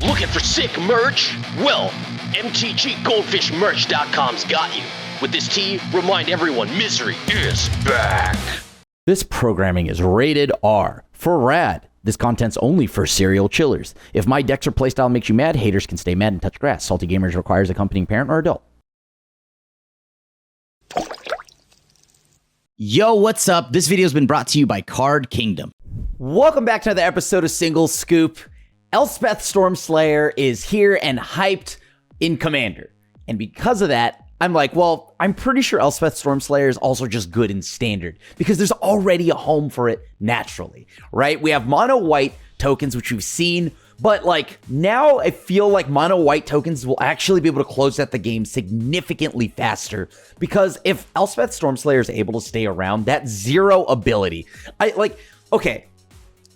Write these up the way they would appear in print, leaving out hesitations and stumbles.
Looking for sick merch? Well, MTGGoldfishMerch.com's got you. With this tee, remind everyone misery is back. This programming is rated R for rad. This content's only for serial chillers. If my decks or playstyle makes you mad, haters can stay mad and touch grass. Salty Gamers requires accompanying parent or adult. Yo, what's up? This video's been brought to you by Card Kingdom. Welcome back to another episode of Single Scoop. Elspeth Stormslayer is here and hyped in Commander. And because of that, I'm like, well, I'm pretty sure Elspeth Stormslayer is also just good in Standard because there's already a home for it naturally, right? We have mono white tokens, which we've seen, but like now I feel like mono white tokens will actually be able to close out the game significantly faster because if Elspeth Stormslayer is able to stay around, that 0 ability, okay.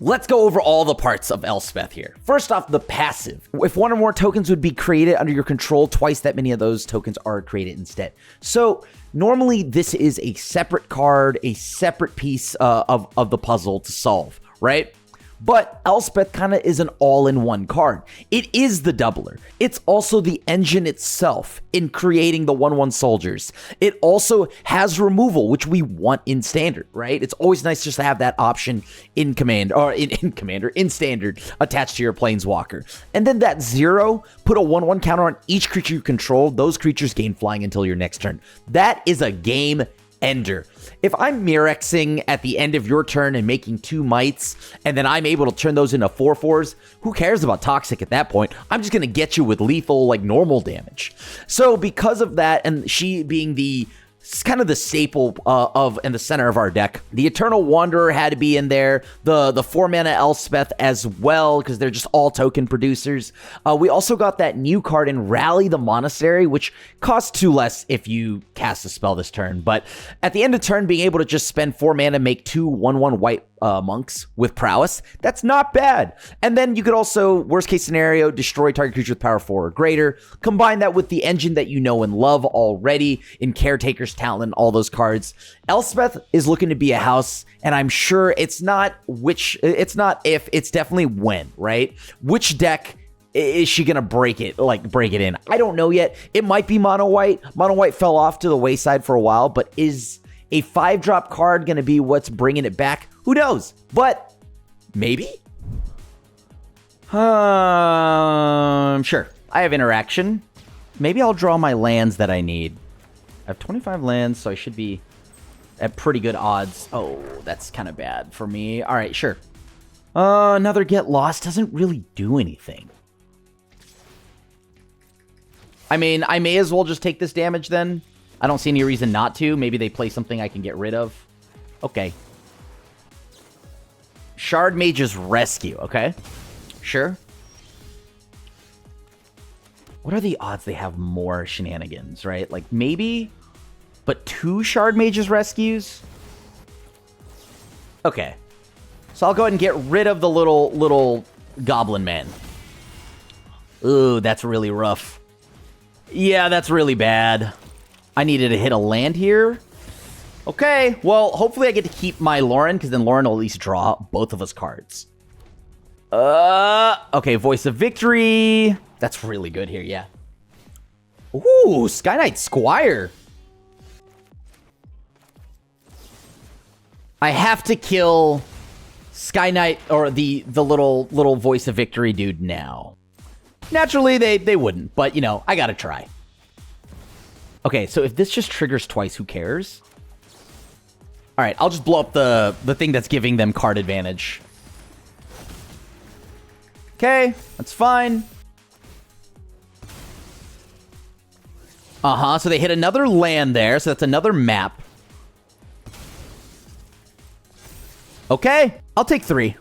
Let's go over all the parts of Elspeth here. First off, the passive. If one or more tokens would be created under your control, twice that many of those tokens are created instead. So normally this is a separate card, a separate piece of the puzzle to solve, right? But Elspeth kind of is an all-in-one card. It is the doubler. It's also the engine itself in creating the 1/1 soldiers. It also has removal, which we want in Standard, right? It's always nice just to have that option in Command or in Standard attached to your Planeswalker. And then that 0, put a 1/1 counter on each creature you control. Those creatures gain flying until your next turn. That is a game ender. If I'm Mirexing at the end of your turn and making 2 mites, and then I'm able to turn those into 4/4s, who cares about Toxic at that point? I'm just going to get you with lethal, like normal damage. So because of that, and she being the kind of the staple of in the center of our deck, the Eternal Wanderer had to be in there, the 4-mana Elspeth as well, because they're just all token producers. We also got that new card in Rally the Monastery, which costs 2 less if you cast a spell this turn. But at the end of turn, being able to just spend 4 mana, make 2 1/1 white monks with prowess, that's not bad. And then you could also, worst case scenario, destroy target creature with power 4 or greater. Combine that with the engine that you know and love already in Caretaker's Talent and all those cards. Elspeth is looking to be a house, and I'm sure it's not if, it's definitely when, right? Which deck is she gonna break it in? I don't know yet. It might be mono white. Mono white fell off to the wayside for a while, but is a 5-drop card gonna be what's bringing it back? Who knows? But maybe? Sure. I have interaction. Maybe I'll draw my lands that I need. I have 25 lands, so I should be at pretty good odds. Oh, that's kind of bad for me. All right, sure. Another Get Lost doesn't really do anything. I mean, I may as well just take this damage then. I don't see any reason not to. Maybe they play something I can get rid of. Okay. Shard Mage's Rescue, okay? Sure. What are the odds they have more shenanigans, right? Like, maybe, but 2 Shard Mage's Rescues? Okay. So I'll go ahead and get rid of the little Goblin Man. Ooh, that's really rough. Yeah, that's really bad. I needed to hit a land here. Okay, well, hopefully I get to keep my Lauren, because then Lauren will at least draw both of us cards. Okay, Voice of Victory. That's really good here, yeah. Ooh, Sky Knight Squire. I have to kill Sky Knight, or the little Voice of Victory dude now. Naturally, they wouldn't, but, you know, I gotta try. Okay, so if this just triggers twice, who cares? All right, I'll just blow up the thing that's giving them card advantage. Okay, that's fine. So they hit another land there, so that's another map. Okay, I'll take 3.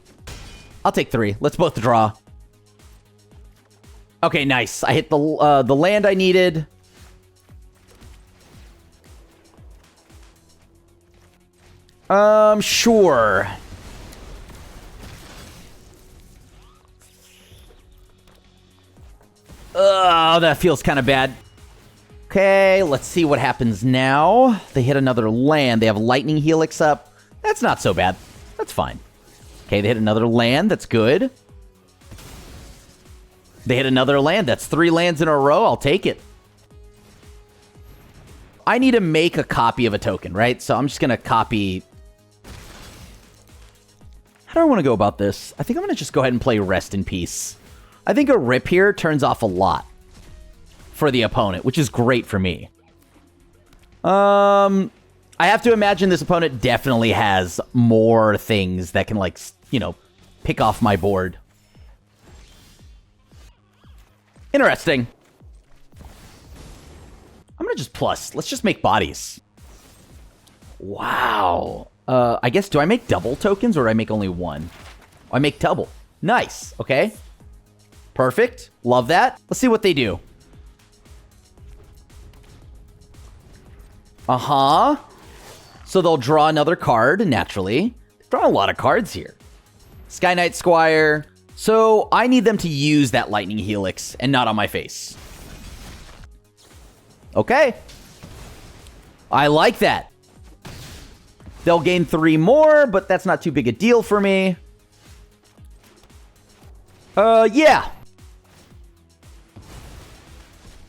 Let's both draw. Okay, nice. I hit the land I needed. Sure. Oh, that feels kind of bad. Okay, let's see what happens now. They hit another land. They have Lightning Helix up. That's not so bad. That's fine. Okay, they hit another land. That's good. They hit another land. That's 3 lands in a row. I'll take it. I need to make a copy of a token, right? So I'm just going to copy... How do I want to go about this? I think I'm going to just go ahead and play Rest in Peace. I think a rip here turns off a lot for the opponent, which is great for me. I have to imagine this opponent definitely has more things that can, like, you know, pick off my board. Interesting. I'm going to just plus. Let's just make bodies. Wow. I guess, do I make double tokens or do I make only one? Oh, I make double. Nice. Okay. Perfect. Love that. Let's see what they do. Uh-huh. So they'll draw another card, naturally. They've drawn a lot of cards here. Sky Knight Squire. So I need them to use that Lightning Helix and not on my face. Okay. I like that. They'll gain 3 more, but that's not too big a deal for me. Yeah.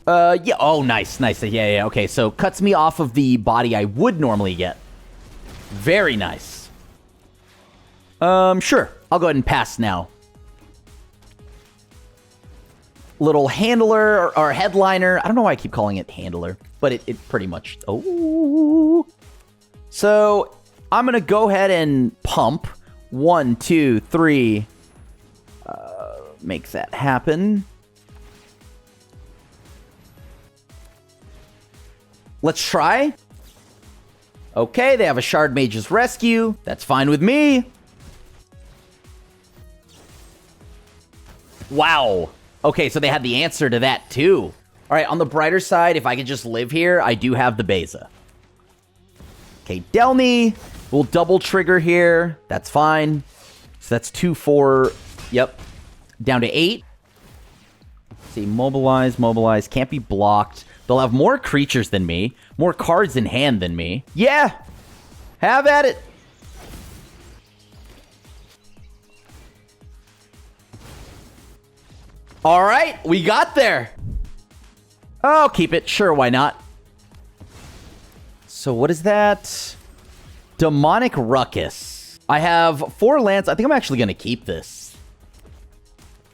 Yeah. Oh, nice. Nice. Yeah. Okay, so cuts me off of the body I would normally get. Very nice. Sure. I'll go ahead and pass now. Little handler or headliner. I don't know why I keep calling it handler, but it pretty much... Oh. So I'm going to go ahead and pump. 1, 2, 3. Make that happen. Let's try. Okay, they have a Shard Mage's Rescue. That's fine with me. Wow. Okay, so they had the answer to that too. All right, on the brighter side, if I could just live here, I do have the Beza. Okay, Delny. We'll double trigger here. That's fine. So that's 2, 4. Yep. Down to 8. Let's see, mobilize. Can't be blocked. They'll have more creatures than me. More cards in hand than me. Yeah. Have at it. All right, we got there. I'll keep it. Sure, why not? So what is that? Demonic Ruckus. I have 4 lands. I think I'm actually going to keep this.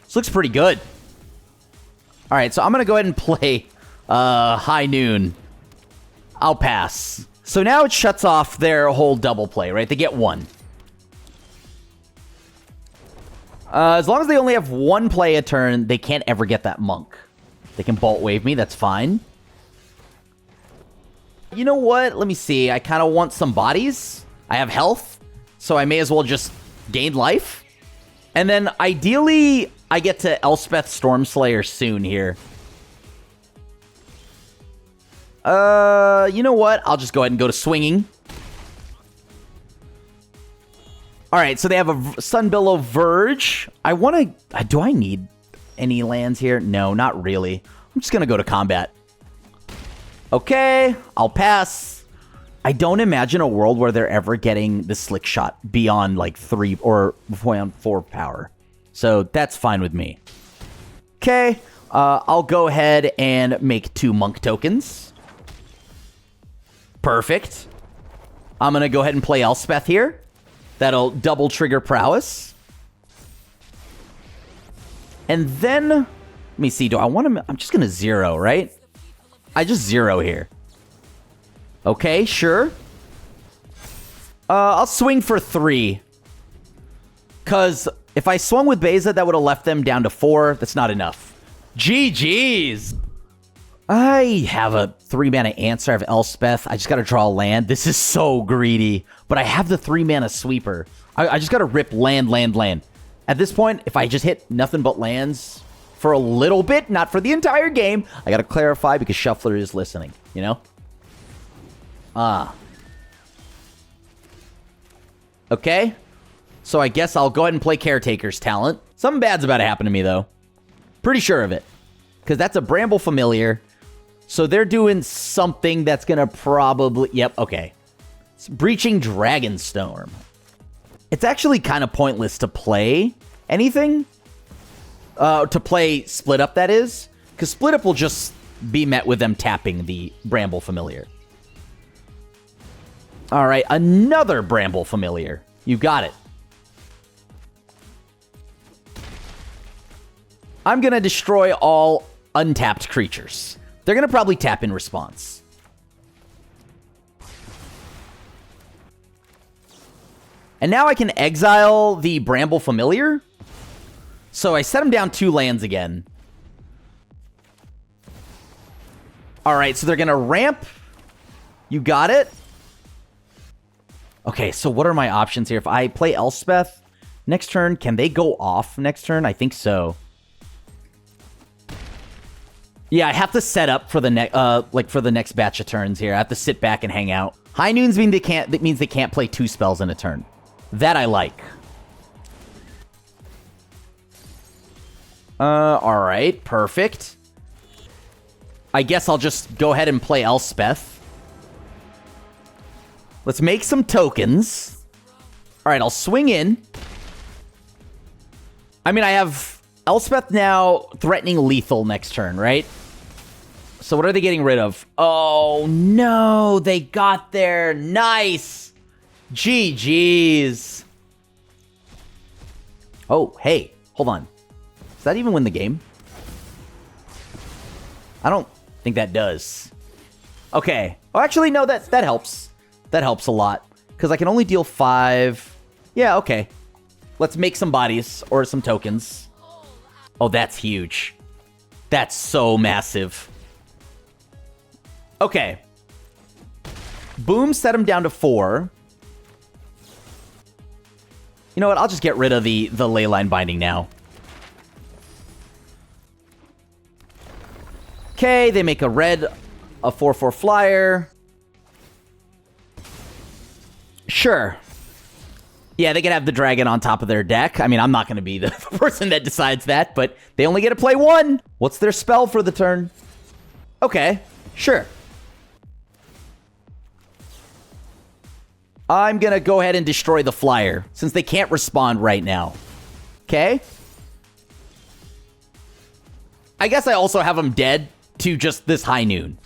This looks pretty good. All right, so I'm going to go ahead and play High Noon. I'll pass. So now it shuts off their whole double play, right? They get 1. As long as they only have 1 play a turn, they can't ever get that monk. They can bolt wave me. That's fine. You know what? Let me see. I kind of want some bodies. I have health, so I may as well just gain life. And then ideally, I get to Elspeth Stormslayer soon here. You know what? I'll just go ahead and go to swinging. All right, so they have a Sunbillow Verge. I want to... Do I need any lands here? No, not really. I'm just going to go to combat. Okay, I'll pass. I don't imagine a world where they're ever getting the Slick Shot beyond, like, 3 or beyond 4 power. So that's fine with me. Okay, I'll go ahead and make 2 monk tokens. Perfect. I'm going to go ahead and play Elspeth here. That'll double trigger prowess. And then, let me see, do I want to... I'm just going to 0, right? I just 0 here. Okay, sure. I'll swing for 3. Because if I swung with Beza, that would have left them down to 4. That's not enough. GG's. I have a 3-mana answer. I have Elspeth. I just got to draw a land. This is so greedy. But I have the 3-mana sweeper. I just got to rip land. At this point, if I just hit nothing but lands for a little bit, not for the entire game, I got to clarify because Shuffler is listening, you know? Okay. So I guess I'll go ahead and play Caretaker's Talent. Something bad's about to happen to me, though. Pretty sure of it. Because that's a Bramble Familiar. So they're doing something that's going to probably... Yep, okay. It's Breaching Dragonstorm. It's actually kind of pointless to play anything. To play Split Up, that is. Because Split Up will just be met with them tapping the Bramble Familiar. All right, another Bramble Familiar. You got it. I'm going to destroy all untapped creatures. They're going to probably tap in response. And now I can exile the Bramble Familiar. So I set him down 2 lands again. All right, so they're going to ramp. You got it. Okay, so what are my options here? If I play Elspeth next turn, can they go off next turn? I think so. Yeah, I have to set up for the next batch of turns here. I have to sit back and hang out. High Noons mean that means they can't play 2 spells in a turn. That I like. All right, perfect. I guess I'll just go ahead and play Elspeth. Let's make some tokens. All right, I'll swing in. I mean, I have Elspeth now threatening lethal next turn, right? So what are they getting rid of? Oh, no, they got there. Nice. GG's. Oh, hey, hold on. Does that even win the game? I don't think that does. Okay. Oh, actually, no, that helps. That helps a lot. Because I can only deal 5. Yeah, okay. Let's make some bodies or some tokens. Oh, that's huge. That's so massive. Okay. Boom, set him down to 4. You know what? I'll just get rid of the Leyline Binding now. Okay, they make a 4/4 flyer. Sure. Yeah, they can have the dragon on top of their deck. I mean, I'm not going to be the person that decides that, but they only get to play 1. What's their spell for the turn? Okay, sure. I'm going to go ahead and destroy the flyer, since they can't respond right now. Okay? I guess I also have them dead to just this High Noon.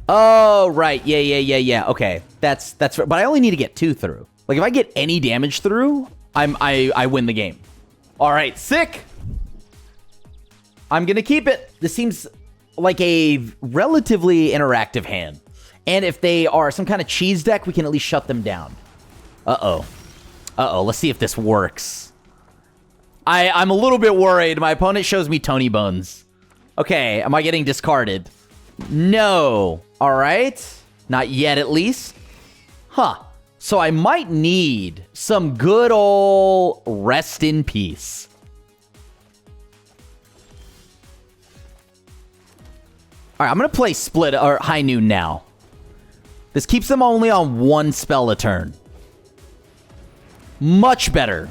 Oh, right. Yeah. Okay. That's but I only need to get 2 through. Like, if I get any damage through, I win the game. All right, sick. I'm going to keep it. This seems like a relatively interactive hand. And if they are some kind of cheese deck, we can at least shut them down. Uh-oh. Let's see if this works. I'm a little bit worried. My opponent shows me Tony Bones. Okay, am I getting discarded? No. All right. Not yet, at least. Huh. So I might need some good old rest in peace. All right, I'm going to play Split or High Noon now. This keeps them only on 1 spell a turn. Much better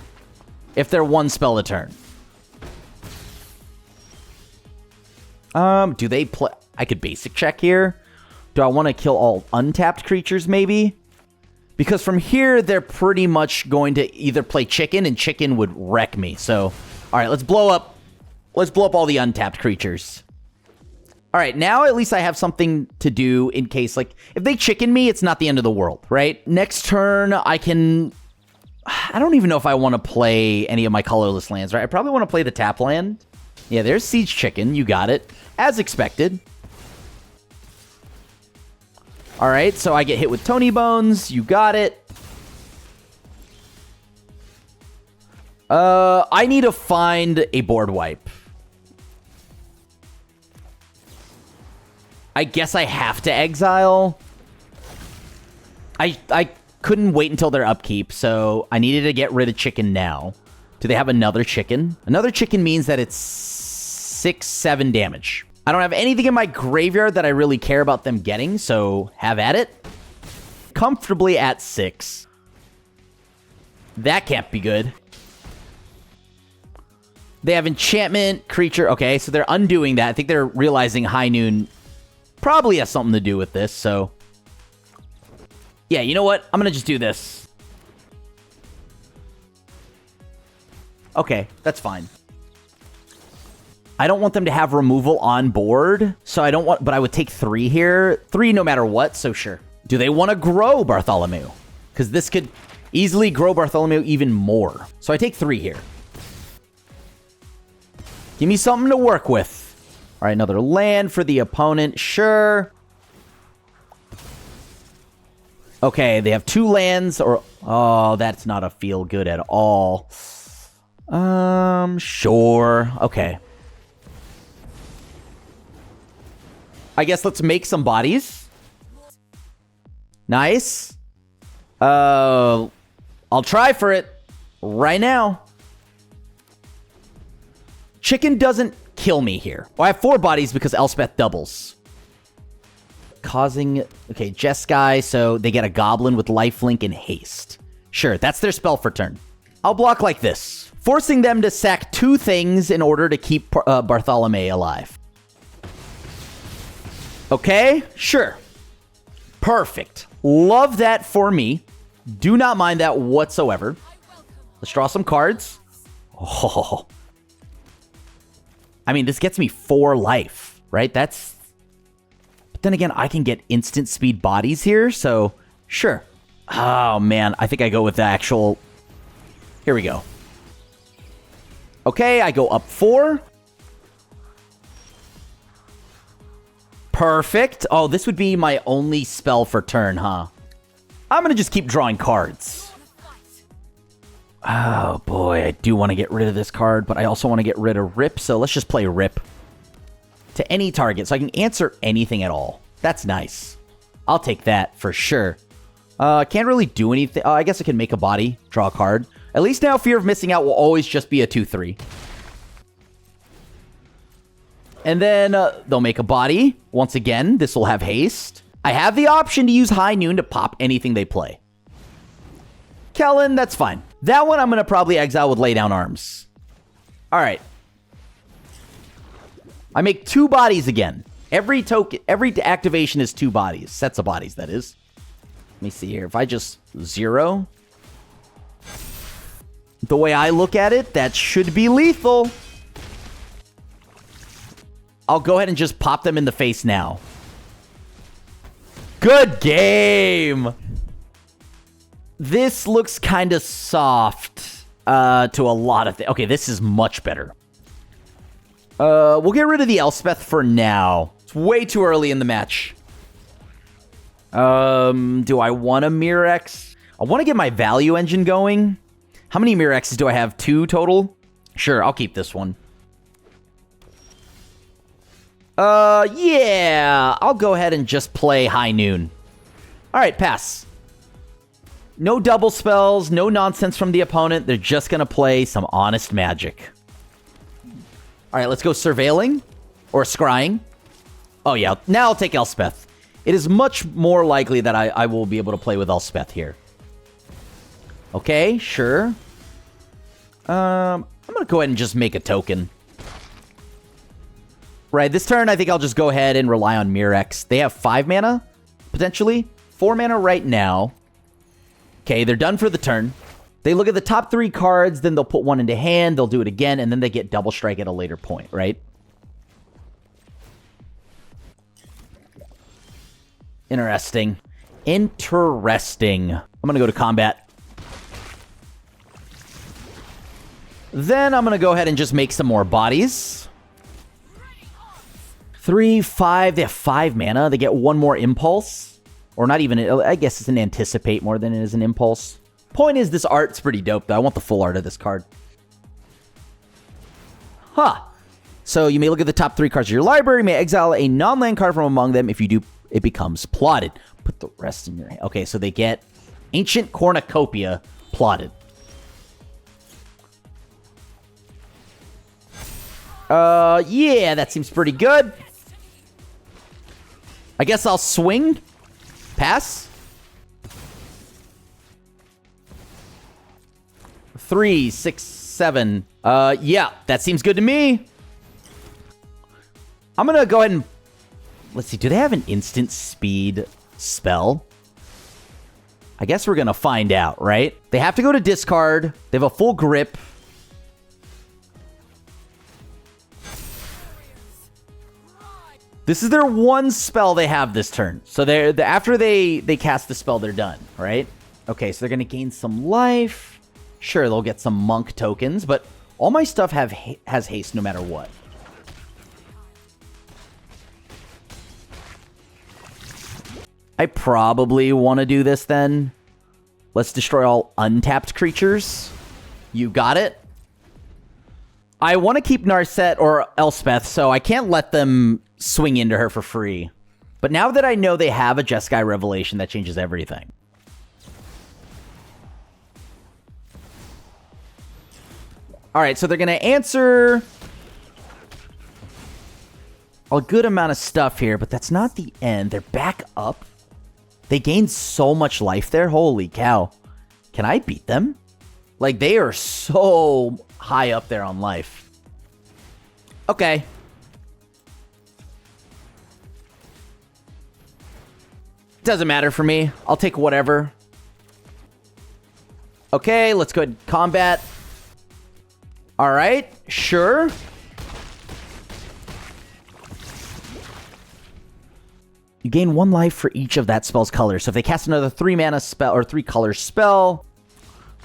if they're 1 spell a turn. Do they play... I could basic check here. Do I want to kill all untapped creatures, maybe? Because from here, they're pretty much going to either play chicken, and chicken would wreck me. So, all right, let's blow up all the untapped creatures. All right, now at least I have something to do in case, like, if they chicken me, it's not the end of the world, right? Next turn, I don't even know if I want to play any of my colorless lands, right? I probably want to play the tap land. Yeah, there's Siege Chicken. You got it. As expected. All right, so I get hit with Tony Bones. You got it. I need to find a board wipe. I guess I have to exile. I couldn't wait until their upkeep, so I needed to get rid of chicken now. Do they have another chicken? Another chicken means that it's 6-7 damage. I don't have anything in my graveyard that I really care about them getting, so have at it. Comfortably at 6. That can't be good. They have enchantment, creature. Okay, so they're undoing that. I think they're realizing High Noon probably has something to do with this, so... Yeah, you know what? I'm going to just do this. Okay, that's fine. I don't want them to have removal on board, so I don't want... But I would take 3 here. 3 no matter what, so sure. Do they want to grow Bartholomew? Because this could easily grow Bartholomew even more. So I take 3 here. Give me something to work with. All right, another land for the opponent. Sure. Okay, they have 2 lands or... Oh, that's not a feel good at all. Sure. Okay. I guess let's make some bodies. Nice. I'll try for it right now. Chicken doesn't kill me here. Well, I have 4 bodies because Elspeth doubles. Causing... Okay, Jeskai, so they get a goblin with lifelink and haste. Sure, that's their spell for turn. I'll block like this, forcing them to sack 2 things in order to keep Bartholomew alive. Okay, sure. Perfect. Love that for me. Do not mind that whatsoever. Let's draw some cards. Oh. I mean, this gets me 4 life, right? That's... But then again, I can get instant speed bodies here, so sure. Oh, man. I think I go with the actual... Here we go. Okay, I go up 4. Perfect. Oh, this would be my only spell for turn, huh? I'm going to just keep drawing cards. Oh, boy. I do want to get rid of this card, but I also want to get rid of Rip, so let's just play Rip to any target, so I can answer anything at all. That's nice. I'll take that for sure. Can't really do anything. I guess I can make a body, draw a card. At least now Fear of Missing Out will always just be a 2/3. And then they'll make a body. Once again, this will have haste. I have the option to use High Noon to pop anything they play. Kellen, that's fine. That one I'm going to probably exile with Lay Down Arms. All right. I make 2 bodies again. Every token, every activation is 2 bodies. Sets of bodies, that is. Let me see here. If I just 0... The way I look at it, that should be lethal. I'll go ahead and just pop them in the face now. Good game! This looks kind of soft to a lot of things. Okay, this is much better. We'll get rid of the Elspeth for now. It's way too early in the match. Do I want a Mirex? I want to get my value engine going. How many Mirexes do I have? 2 total? Sure, I'll keep this one. Yeah. I'll go ahead and just play High Noon. All right, pass. No double spells, no nonsense from the opponent. They're just going to play some honest magic. All right, let's go Surveilling or Scrying. Oh, yeah. Now I'll take Elspeth. It is much more likely that I will be able to play with Elspeth here. Okay, sure. I'm going to go ahead and just make a token. Right, this turn, I think I'll just go ahead and rely on Mirex. They have 5 mana, potentially. 4 mana right now. Okay, they're done for the turn. They look at the top 3 cards, then they'll put 1 into hand, they'll do it again, and then they get double strike at a later point, right? Interesting. Interesting. I'm going to go to combat. Then I'm going to go ahead and just make some more bodies. 3, 5. They have 5 mana. They get 1 more impulse. Or not even, I guess it's an anticipate more than it is an impulse. Point is, this art's pretty dope, though. I want the full art of this card. Huh. So you may look at the top 3 cards of your library. You may exile a non-land card from among them. If you do, it becomes plotted. Put the rest in your hand. Okay, so they get Ancient Cornucopia plotted. Yeah, that seems pretty good. I guess I'll swing. Pass. 3, 6, 7. Yeah, that seems good to me. I'm gonna go ahead and... Let's see, do they have an instant speed spell? I guess we're gonna find out, right? They have to go to discard. They have a full grip. This is their one spell they have this turn. So after they cast the spell, they're done, right? Okay, so they're going to gain some life. Sure, they'll get some monk tokens, but all my stuff has haste no matter what. I probably want to do this then. Let's destroy all untapped creatures. You got it. I want to keep Narset or Elspeth, so I can't let them swing into her for free. But now that I know they have a Jeskai Revelation, that changes everything. All right, so they're going to answer a good amount of stuff here, but that's not the end. They're back up. They gained so much life there. Holy cow. Can I beat them? Like, they are so high up there on life. Okay. Doesn't matter for me. I'll take whatever. Okay, let's go ahead and combat. All right, sure. You gain 1 life for each of that spell's colors. So if they cast another 3 mana spell or 3 color spell.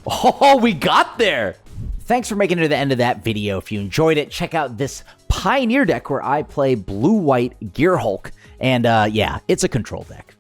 Oh, we got there. Thanks for making it to the end of that video. If you enjoyed it, check out this Pioneer deck where I play blue-white Gear Hulk. And yeah, it's a control deck.